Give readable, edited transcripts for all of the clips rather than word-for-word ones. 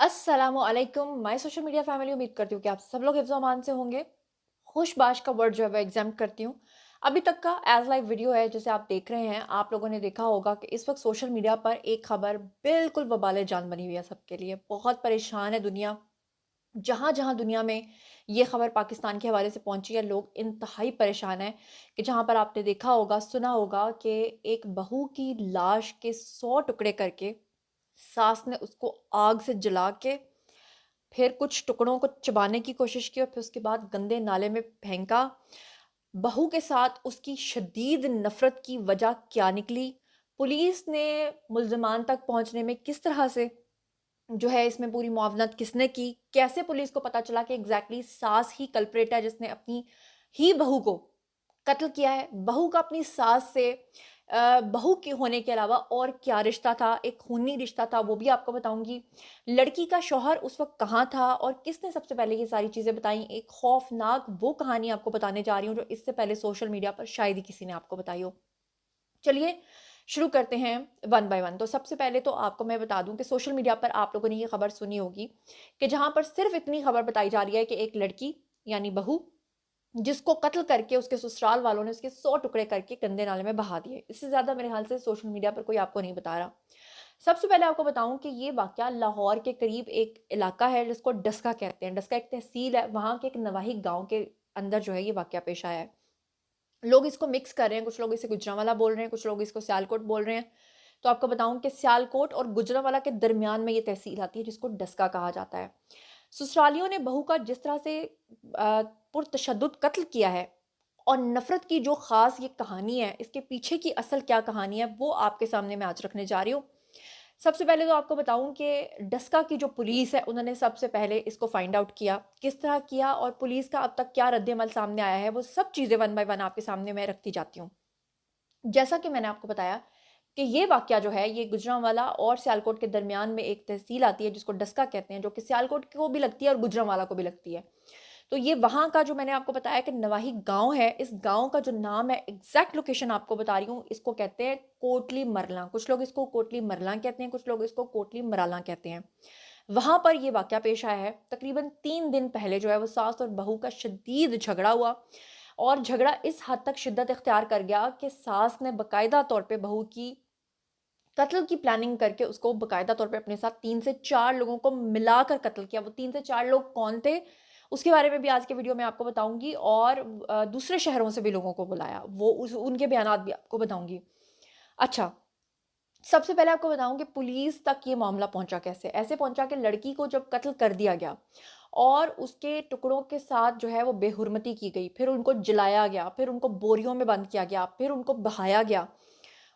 अस्सलामुअलैकुम my social media family. उम्मीद करती हूँ कि आप सब लोग हिफ्ज़ अमान से होंगे। खुशबाश का वर्ड जो है वो एग्जाम करती हूँ। अभी तक का एज लाइव वीडियो है जिसे आप देख रहे हैं। आप लोगों ने देखा होगा कि इस वक्त सोशल मीडिया पर एक खबर बिल्कुल वबाले जान बनी हुई है सबके लिए। बहुत परेशान है दुनिया। जहाँ जहाँ दुनिया में ये खबर पाकिस्तान के हवाले से पहुंची है, लोग इंतहाई परेशान हैं कि जहाँ पर आपने देखा होगा, सुना होगा कि एक बहू की लाश के 100 टुकड़े करके सास ने उसको आग से जला के फिर कुछ टुकड़ों को चबाने की कोशिश की और फिर उसके बाद गंदे नाले में फेंका। बहू के साथ उसकी शदीद नफरत की वजह क्या निकली? पुलिस ने मुल्ज़िमान तक पहुंचने में किस तरह से जो है इसमें पूरी मुआवनत किसने की? कैसे पुलिस को पता चला कि एग्ज़ैक्टली सास ही कल्प्रेट है जिसने अपनी ही बहू को कत्ल किया है? बहू का अपनी सास से बहू के होने के अलावा और क्या रिश्ता था? एक खूनी रिश्ता था, वो भी आपको बताऊँगी। लड़की का शौहर उस वक़्त कहाँ था और किसने सबसे पहले ये सारी चीज़ें बताई? एक खौफ़नाक वो कहानी आपको बताने जा रही हूँ जो इससे पहले सोशल मीडिया पर शायद ही किसी ने आपको बताई हो। चलिए शुरू करते हैं वन बाय वन। तो सबसे पहले तो आपको मैं बता दूं कि सोशल मीडिया पर आप लोगों ने ये खबर सुनी होगी कि जहां पर सिर्फ इतनी खबर बताई जा रही है कि एक लड़की यानी बहू जिसको कत्ल करके उसके ससुराल वालों ने उसके 100 टुकड़े करके गंदे नाले में बहा दिए। इससे ज्यादा मेरे ख्याल से सोशल मीडिया पर कोई आपको नहीं बता रहा। सबसे पहले आपको बताऊं कि ये वाकया लाहौर के करीब एक इलाका है जिसको डस्का कहते हैं। डस्का एक तहसील है, वहां के एक नवाही गांव के अंदर जो है ये वाकया पेश आया है। लोग इसको मिक्स कर रहे हैं, कुछ लोग इसे गुजरांवाला बोल रहे हैं, कुछ लोग इसको सियालकोट बोल रहे हैं। तो आपको बताऊं कि सियालकोट और गुजरांवाला के दरमियान में ये तहसील आती है जिसको डस्का कहा जाता है। ससुरालियों ने बहू का जिस तरह से पुरतशद्दुद कत्ल किया है और नफरत की जो खास ये कहानी है, इसके पीछे की असल क्या कहानी है वो आपके सामने मैं आज रखने जा रही हूँ। सबसे पहले तो आपको बताऊं कि डस्का की जो पुलिस है उन्होंने सबसे पहले इसको फाइंड आउट किया, किस तरह किया और पुलिस का अब तक क्या रद्द-ए-अमल सामने आया है, वो सब चीज़ें वन बाय वन आपके सामने मैं रखती जाती हूँ। जैसा कि मैंने आपको बताया कि ये वाकया जो है ये गुजरांवाला और सियालकोट के दरमियान में एक तहसील आती है जिसको डस्का कहते हैं, जो कि सियालकोट को भी लगती है और गुजरांवाला को भी लगती है। तो ये वहाँ का जो मैंने आपको बताया कि नवाही गाँव है, इस गाँव का जो नाम है, एग्ज़ैक्ट लोकेशन आपको बता रही हूँ, इसको कहते हैं कोटली मरला। कुछ लोग इसको कोटली मरला कहते हैं, कुछ लोग इसको कोटली मराला कहते हैं। वहाँ पर ये वाकया पेश आया है। तकरीबन 3 दिन पहले जो है वो सास और बहू का शदीद झगड़ा हुआ और झगड़ा इस हद तक शिद्दत इख्तियार कर गया कि सास ने बाकायदा तौर पे बहू की कत्ल की प्लानिंग करके उसको बाकायदा तौर पे अपने साथ 3 से 4 लोगों को मिलाकर कत्ल किया। वो 3 से 4 लोग कौन थे? उसके बारे में भी आज के वीडियो में आपको बताऊँगी और दूसरे शहरों से भी लोगों को बुलाया। वो उस उनके बयानात भी आपको बताऊँगी। अच्छा, सबसे पहले आपको बताऊँ कि पुलिस तक ये मामला पहुँचा कैसे? ऐसे पहुँचा कि लड़की को जब कत्ल कर दिया गया और उसके टुकड़ों के साथ जो है वो बेहुरमती की गई, फिर उनको जलाया गया, फिर उनको बोरियों में बंद किया गया, फिर उनको बहाया गया।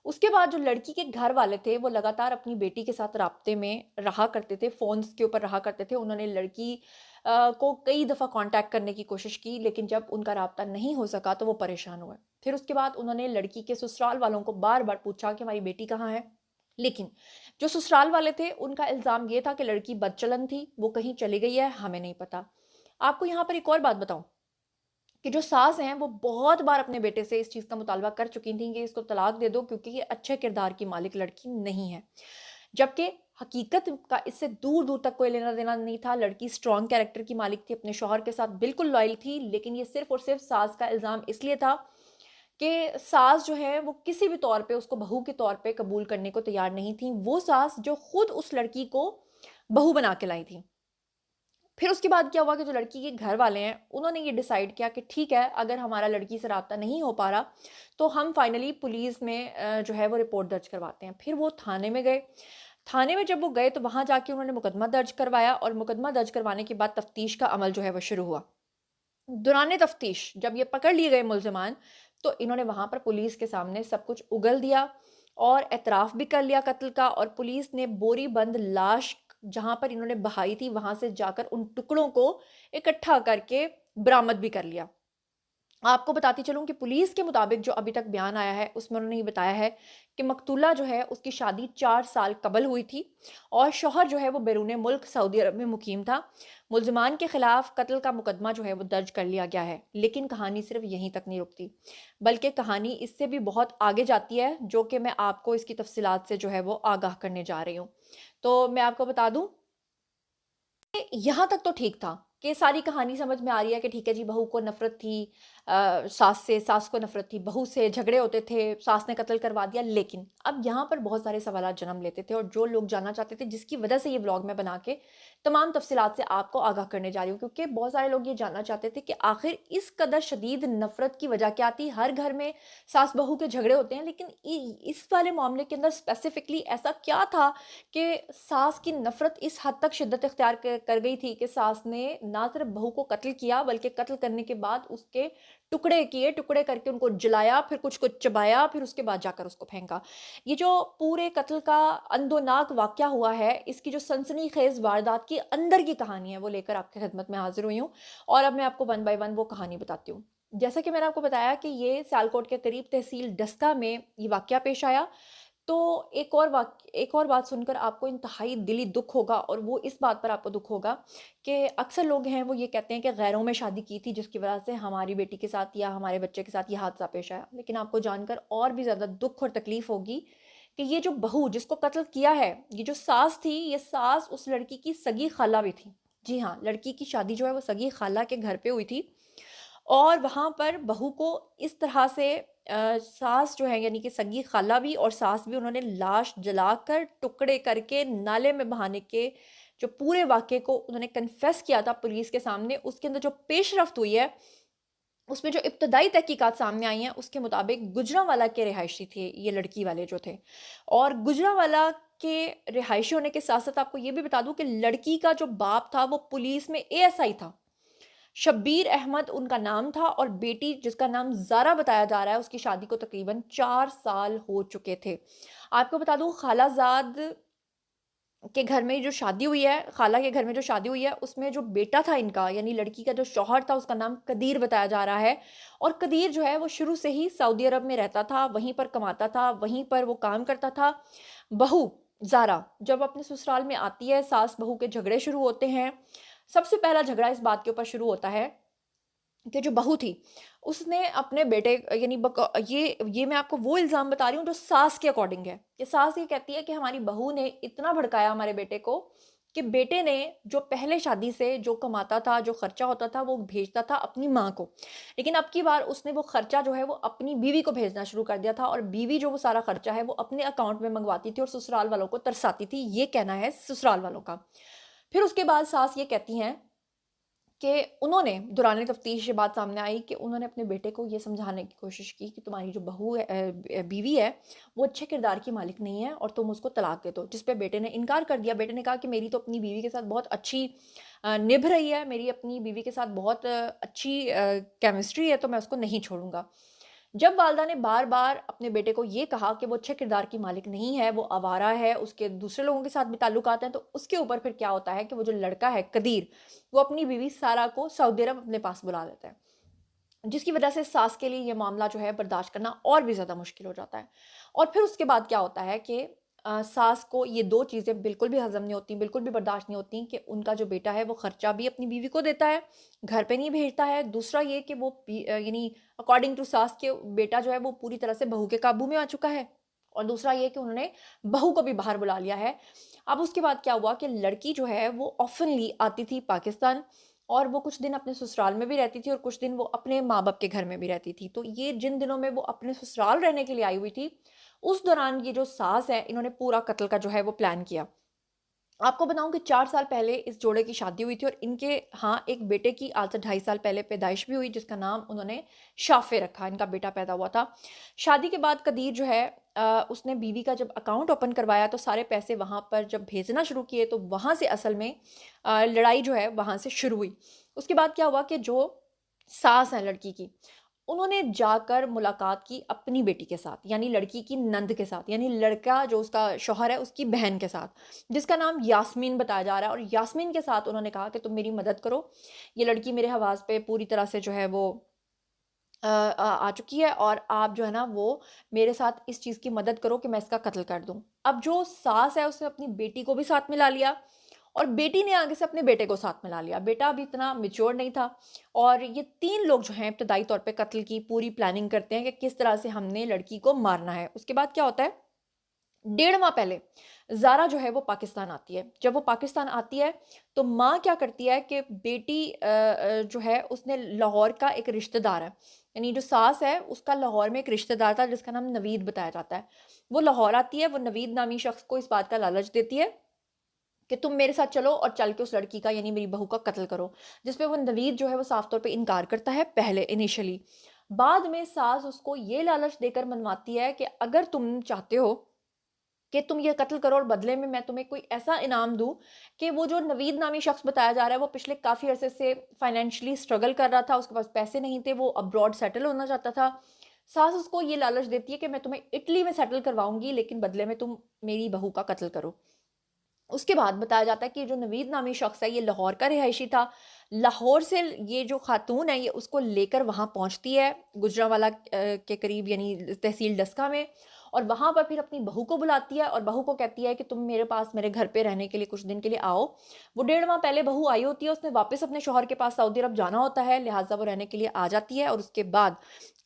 उसके बाद जो लड़की के घर वाले थे वो लगातार अपनी बेटी के साथ राब्ते में रहा करते थे, फ़ोन्स के ऊपर रहा करते थे। उन्होंने लड़की को कई दफ़ा कॉन्टैक्ट करने की कोशिश की, लेकिन जब उनका राब्ता नहीं हो सका तो वो परेशान हुए। फिर उसके बाद उन्होंने लड़की के ससुराल वालों को बार-बार पूछा कि हमारी बेटी कहाँ है? लेकिन जो ससुराल वाले थे उनका इल्ज़ाम ये था कि लड़की बदचलन थी, वो कहीं चली गई है, हमें नहीं पता। आपको यहाँ पर एक और बात बताऊँ कि जो सास हैं वो बहुत बार अपने बेटे से इस चीज़ का मुतालबा कर चुकी थी कि इसको तलाक दे दो क्योंकि ये अच्छे किरदार की मालिक लड़की नहीं है। जबकि हकीकत का इससे दूर-दूर तक कोई लेना-देना नहीं था। लड़की स्ट्रॉन्ग कैरेक्टर की मालिक थी, अपने शौहर के साथ बिल्कुल लॉयल थी, लेकिन ये सिर्फ़ और सिर्फ़ सास का इल्ज़ाम इसलिए था कि सास जो है वो किसी भी तौर पे उसको बहू के तौर पे कबूल करने को तैयार नहीं थी। वो सास जो खुद उस लड़की को बहू बना के लाई थी। फिर उसके बाद क्या हुआ कि जो लड़की के घर वाले हैं, उन्होंने ये डिसाइड किया कि ठीक है, अगर हमारा लड़की से राब्ता नहीं हो पा रहा, तो हम फाइनली पुलिस में जो है वो रिपोर्ट दर्ज करवाते हैं। फिर वो थाने में गए। थाने में जब वो गए तो वहाँ जाके उन्होंने मुकदमा दर्ज करवाया और मुकदमा दर्ज करवाने के बाद तफ्तीश का अमल जो है वो शुरू हुआ। दौरान तफ्तीश जब ये पकड़ लिए गए मुल्ज़िमान, तो इन्होंने वहाँ पर पुलिस के सामने सब कुछ उगल दिया और एतराफ़ भी कर लिया कत्ल का और पुलिस ने बोरी बंद लाश जहाँ पर इन्होंने बहाई थी, वहाँ से जाकर उन टुकड़ों को इकट्ठा करके बरामद भी कर लिया। आपको बताती चलूँ कि पुलिस के मुताबिक जो अभी तक बयान आया है, उसमें उन्होंने ये बताया है कि मकतूला जो है उसकी शादी 4 साल कबल हुई थी और शौहर जो है वो बैरून मुल्क सऊदी अरब में मुकीम था। मुल्ज़िमान के खिलाफ कत्ल का मुकदमा जो है वो दर्ज कर लिया गया है। लेकिन कहानी सिर्फ यहीं तक नहीं रुकती, बल्कि कहानी इससे भी बहुत आगे जाती है, जो कि मैं आपको इसकी तफ़सीलात से जो है वो आगाह करने जा रही हूँ। तो मैं आपको बता दूँ यहाँ तक तो ठीक था कि सारी कहानी समझ में आ रही है कि ठीक है जी, बहू को नफ़रत थी सास से, सास को नफ़रत थी बहू से, झगड़े होते थे, सास ने कत्ल करवा दिया। लेकिन अब यहाँ पर बहुत सारे सवालात जन्म लेते थे, और जो लोग जानना चाहते थे, जिसकी वजह से ये व्लॉग मैं बना के तमाम तफ़सीलात से आपको आगाह करने जा रही हूँ, क्योंकि बहुत सारे लोग ये जानना चाहते थे कि आखिर इस कदर शदीद नफ़रत की वजह क्या थी। हर घर में सास बहू के झगड़े होते हैं, लेकिन इस वाले मामले के अंदर स्पेसिफिकली ऐसा क्या था कि सास की नफ़रत इस हद तक शिद्दत इख्तियार कर गई थी कि सास ने ना सिर्फ बहू को कत्ल किया, बल्कि कत्ल करने के बाद उसके टुकड़े किए, टुकड़े करके उनको जलाया, फिर कुछ को चबाया, फिर उसके बाद जाकर उसको फेंका। ये जो पूरे कत्ल का अंदोनाक वाक़या हुआ है, इसकी जो सनसनीखेज़ वारदात की अंदर की कहानी है, वो लेकर आपकी खिदमत में हाज़िर हुई हूँ, और अब मैं आपको वन बाय वन वो कहानी बताती हूँ। जैसा कि मैंने आपको बताया कि ये सियालकोट के करीब तहसील डस्का में ये वाक़या पेश आया। तो एक और बात सुनकर आपको इंतहाई दिली दुःख होगा, और वो इस बात पर आपको दुःख होगा कि अक्सर लोग हैं वो ये कहते हैं कि गैरों में शादी की थी, जिसकी वजह से हमारी बेटी के साथ या हमारे बच्चे के साथ ये हादसा पेश आया। लेकिन आपको जानकर और भी ज़्यादा दुःख और तकलीफ़ होगी कि ये जो बहू जिसको कत्ल किया है, ये जो सास थी, ये सास उस लड़की की सगी खाला भी थी। जी हाँ, लड़की की शादी जो है वो सगी खाला के घर पे हुई थी, और वहाँ पर बहू को इस तरह से सास जो है, यानी कि सगी खाला भी और सास भी, उन्होंने लाश जलाकर टुकड़े करके नाले में बहाने के जो पूरे वाक़ये को उन्होंने कन्फेस किया था पुलिस के सामने, उसके अंदर जो पेशरफ्त हुई है, उसमें जो इब्तदाई तहकीकात सामने आई हैं, उसके मुताबिक गुजरांवाला के रिहायशी थे ये लड़की वाले जो थे। और गुजरांवाला के रिहायशी होने के साथ-साथ आपको ये भी बता दूँ कि लड़की का जो बाप था, वो पुलिस में एएसआई था। शब्बीर अहमद उनका नाम था, और बेटी जिसका नाम ज़ारा बताया जा रहा है, उसकी शादी को तकरीबन 4 साल हो चुके थे। आपको बता दूँ, खालाज़ाद के घर में जो शादी हुई है, खाला के घर में जो शादी हुई है, उसमें जो बेटा था इनका, यानी लड़की का जो शौहर था, उसका नाम कदीर बताया जा रहा है। और कदीर जो है वो शुरू से ही सऊदी अरब में रहता था, वहीं पर कमाता था, वहीं पर वो काम करता था। बहू ज़ारा जब अपने ससुराल में आती है, सास-बहू के झगड़े शुरू होते हैं। सबसे पहला झगड़ा इस बात के ऊपर शुरू होता है कि जो बहू थी, उसने अपने बेटे, यानी ये मैं आपको वो इल्ज़ाम बता रही हूँ जो सास के अकॉर्डिंग है, कि सास ये कहती है कि हमारी बहू ने इतना भड़काया हमारे बेटे को कि बेटे ने जो पहले शादी से जो कमाता था, जो खर्चा होता था, वो भेजता था अपनी माँ को। लेकिन अब की बार उसने वो खर्चा जो है वो अपनी बीवी को भेजना शुरू कर दिया था, और बीवी जो वो सारा खर्चा है वो अपने अकाउंट में मंगवाती थी और ससुराल वालों को तरसाती थी, ये कहना है ससुराल वालों का। फिर उसके बाद सास ये कहती हैं कि उन्होंने दौरान तफ्तीश ये बात सामने आई कि उन्होंने अपने बेटे को ये समझाने की कोशिश की कि तुम्हारी जो बहू है, बीवी है, वो अच्छे किरदार की मालिक नहीं है, और तुम उसको तलाक दे दो। जिस पे बेटे ने इनकार कर दिया। बेटे ने कहा कि मेरी तो अपनी बीवी के साथ बहुत अच्छी निभ रही है, मेरी अपनी बीवी के साथ बहुत अच्छी केमिस्ट्री है, तो मैं उसको नहीं छोड़ूंगा। जब वालदा ने बार-बार अपने बेटे को ये कहा कि वो अच्छे किरदार की मालिक नहीं है, वो आवारा है, उसके दूसरे लोगों के साथ भी ताल्लुकात हैं, तो उसके ऊपर फिर क्या होता है कि वो जो लड़का है कदीर, वो अपनी बीवी सारा को सऊदी अरब अपने पास बुला लेता है। जिसकी वजह से सास के लिए ये मामला जो है बर्दाश्त करना और भी ज़्यादा मुश्किल हो जाता है। और फिर उसके बाद क्या होता है कि सास को ये 2 चीज़ें बिल्कुल भी हज़म नहीं होती, बिल्कुल भी बर्दाश्त नहीं होती कि उनका जो बेटा है वो खर्चा भी अपनी बीवी को देता है, घर पे नहीं भेजता है। दूसरा ये कि वो यानी अकॉर्डिंग टू सास के बेटा जो है वो पूरी तरह से बहू के काबू में आ चुका है। और दूसरा ये कि उन्होंने बहू को भी बाहर बुला लिया है। अब उसके बाद क्या हुआ कि लड़की जो है वो ऑफ़नली आती थी पाकिस्तान, और वो कुछ दिन अपने ससुराल में भी रहती थी और कुछ दिन वो अपने माँ-बाप के घर में भी रहती थी। तो ये जिन दिनों में वो अपने ससुराल रहने के लिए आई हुई थी, उस दौरान ये जो सास है, इन्होंने पूरा कत्ल का जो है वो प्लान किया। आपको बताऊँ कि 4 साल पहले इस जोड़े की शादी हुई थी, और इनके हाँ, एक बेटे की आज से 2.5 साल पहले पैदाइश भी हुई, जिसका नाम उन्होंने शाफ़े रखा, इनका बेटा पैदा हुआ था। शादी के बाद कदीर जो है उसने बीवी का जब अकाउंट ओपन करवाया, तो सारे पैसे वहाँ पर जब भेजना शुरू किए, तो वहाँ से असल में लड़ाई जो है वहाँ से शुरू हुई। उसके बाद क्या हुआ कि जो सास हैं लड़की की, उन्होंने जाकर मुलाकात की अपनी बेटी के साथ, यानी लड़की की नंद के साथ, यानी लड़का जो उसका शौहर है उसकी बहन के साथ, जिसका नाम यास्मीन बताया जा रहा है। और यास्मीन के साथ उन्होंने कहा कि तुम मेरी मदद करो, ये लड़की मेरे हवास पे पूरी तरह से जो है वो आ चुकी है, और आप जो है ना वो मेरे साथ इस चीज़ की मदद करो कि मैं इसका कत्ल कर दूँ। अब जो सास है उसने अपनी बेटी को भी साथ मिला लिया, और बेटी ने आगे से अपने बेटे को साथ मिला लिया। बेटा अभी इतना मैच्योर नहीं था, और ये 3 लोग जो हैं इब्तदाई तौर पे कत्ल की पूरी प्लानिंग करते हैं कि किस तरह से हमने लड़की को मारना है। उसके बाद क्या होता है डेढ़ माह पहले ज़ारा जो है वो पाकिस्तान आती है। जब वो पाकिस्तान आती है तो माँ क्या करती है कि बेटी जो है उसने लाहौर का एक रिश्तेदार है, यानी जो सास है उसका लाहौर में एक रिश्तेदार था जिसका नाम नवीद बताया जाता है। वो लाहौर आती है, वो नवीद नामी शख्स को इस बात का लालच देती है कि तुम मेरे साथ चलो और चल के उस लड़की का यानी मेरी बहू का कत्ल करो। जिस पे वो नवीद जो है वो साफ तौर पे इनकार करता है पहले इनिशियली। बाद में सास उसको ये लालच देकर मनवाती है कि अगर तुम चाहते हो कि तुम ये कत्ल करो और बदले में मैं तुम्हें कोई ऐसा इनाम दूँ कि वो जो नवीद नामी शख्स बताया जा रहा है वो पिछले काफ़ी अरसे से फाइनेंशियली स्ट्रगल कर रहा था, उसके पास पैसे नहीं थे, वो अब्रॉड सेटल होना चाहता था। सास उसको ये लालच देती है कि मैं तुम्हें इटली में सेटल करवाऊँगी लेकिन बदले में तुम मेरी बहू का कत्ल करो। उसके बाद बताया जाता है कि जो नवीद नामी शख्स है ये लाहौर का रिहायशी था। लाहौर से ये जो खातून है ये उसको लेकर वहाँ पहुँचती है गुजरांवाला के करीब यानी तहसील डस्का में, और वहाँ पर फिर अपनी बहू को बुलाती है और बहू को कहती है कि तुम मेरे पास मेरे घर पे रहने के लिए कुछ दिन के लिए आओ। वो डेढ़ माह पहले बहू आई होती है, उसने वापस अपने शौहर के पास सऊदी अरब जाना होता है, लिहाजा वो रहने के लिए आ जाती है और उसके बाद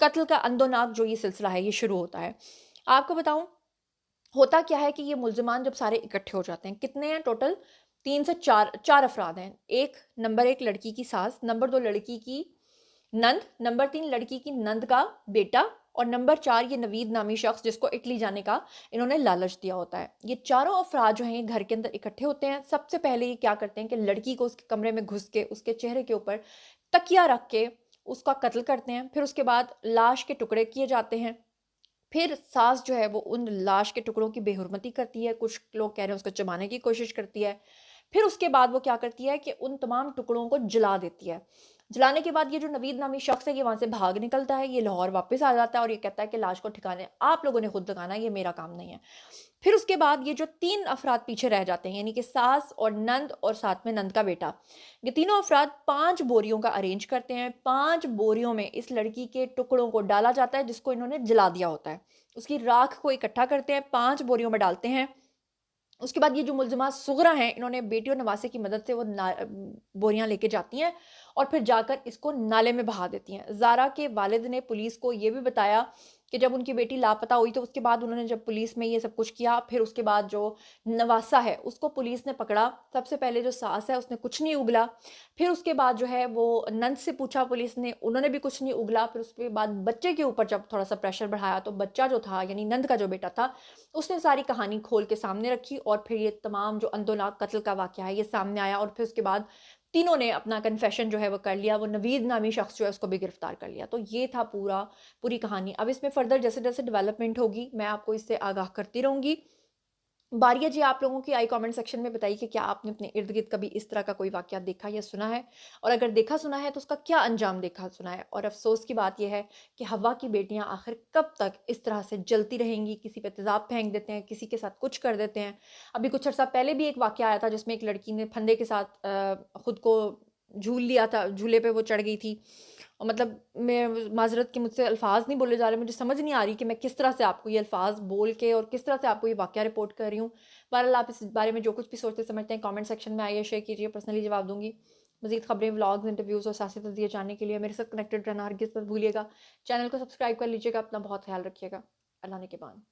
कत्ल का अंदोनाक जो ये सिलसिला है ये शुरू होता है। आपको बताऊँ होता क्या है कि ये मुल्ज़िमान जब सारे इकट्ठे हो जाते हैं, कितने हैं टोटल? 3 से 4 अफ़राद हैं। नंबर 1 लड़की की सास, नंबर 2 लड़की की नंद, नंबर 3 लड़की की नंद का बेटा और नंबर 4 ये नवीद नामी शख्स जिसको इटली जाने का इन्होंने लालच दिया होता है। ये चारों अफ़राद जो हैं ये घर के अंदर इकट्ठे होते हैं। सबसे पहले ये क्या करते हैं कि लड़की को उसके कमरे में घुस के उसके चेहरे के ऊपर तकिया रख के उसका कत्ल करते हैं। फिर उसके बाद लाश के टुकड़े किए जाते हैं। फिर सास जो है वो उन लाश के टुकड़ों की बेहुरमती करती है, कुछ लोग कह रहे हैं उसको चबाने की कोशिश करती है। फिर उसके बाद वो क्या करती है कि उन तमाम टुकड़ों को जला देती है। जलाने के बाद ये जो नवीद नामी शख्स है ये वहाँ से भाग निकलता है, ये लाहौर वापस आ जाता है और ये कहता है कि लाश को ठिकाने आप लोगों ने खुद लगाना है, ये मेरा काम नहीं है। फिर उसके बाद ये जो 3 अफ़राद पीछे रह जाते हैं यानी कि सास और नंद और साथ में नंद का बेटा, ये तीनों अफ़राद 5 बोरियों का अरेंज करते हैं। 5 बोरियों में इस लड़की के टुकड़ों को डाला जाता है जिसको इन्होंने जला दिया होता है। उसकी राख को इकट्ठा करते हैं, 5 बोरियों में डालते हैं। उसके बाद ये जो मुल्ज़िमात सुग़रा हैं, इन्होंने बेटी और नवासे की मदद से वो बोरियाँ लेके जाती हैं और फिर जाकर इसको नाले में बहा देती हैं। ज़ारा के वालिद ने पुलिस को ये भी बताया कि जब उनकी बेटी लापता हुई तो उसके बाद उन्होंने जब पुलिस में ये सब कुछ किया, फिर उसके बाद जो नवासा है उसको पुलिस ने पकड़ा। सबसे पहले जो सास है उसने कुछ नहीं उगला, फिर उसके बाद जो है वो नंद से पूछा पुलिस ने, उन्होंने भी कुछ नहीं उगला। फिर उसके बाद बच्चे के ऊपर जब थोड़ा-सा प्रेशर बढ़ाया तो बच्चा जो था यानी नंद का जो बेटा था, उसने सारी कहानी खोल के सामने रखी और फिर ये तमाम जो अंदोनाक कत्ल का वाक़या है ये सामने आया और फिर उसके बाद तीनों ने अपना कन्फेशन जो है वो कर लिया। वो नवीद नामी शख्स जो है उसको भी गिरफ्तार कर लिया। तो ये था पूरी कहानी। अब इसमें फर्दर जैसे-जैसे डेवलपमेंट होगी मैं आपको इससे आगाह करती रहूँगी। बारी है जी आप लोगों की, आई कमेंट सेक्शन में बताइए कि क्या आपने अपने इर्द-गिर्द कभी इस तरह का कोई वाक़या देखा या सुना है? और अगर देखा सुना है तो उसका क्या अंजाम देखा सुना है? और अफ़सोस की बात ये है कि हव्वा की बेटियाँ आखिर कब तक इस तरह से जलती रहेंगी, किसी पे तेज़ाब फेंक देते हैं, किसी के साथ कुछ कर देते हैं। अभी कुछ अर्सा पहले भी एक वाक़या आया था जिसमें एक लड़की ने फंदे के साथ खुद को झूल लिया था, झूले पे वो चढ़ गई थी। और मतलब मैं माज़रत कि मुझसे अल्फ़ाज़ नहीं बोले जा रहे, मुझे समझ नहीं आ रही कि मैं किस तरह से आपको ये अल्फ़ाज़ बोल के और किस तरह से आपको ये वाक़या रिपोर्ट कर रही हूँ। बहरहाल आप इस बारे में जो कुछ भी सोचते समझते हैं कमेंट सेक्शन में आइए, शेयर कीजिए, पर्सनली जवाब दूँगी। मज़ीद खबरें, व्लॉग्स, इंटरव्यूज़ और सियासी तज़्ज़िया जानने के लिए मेरे साथ कनेक्टेड रहना हरगिज़ मत भूलिएगा। चैनल को सब्सक्राइब कर लीजिएगा। अपना बहुत ख़्याल रखिएगा। अल्लाह ने के बाद।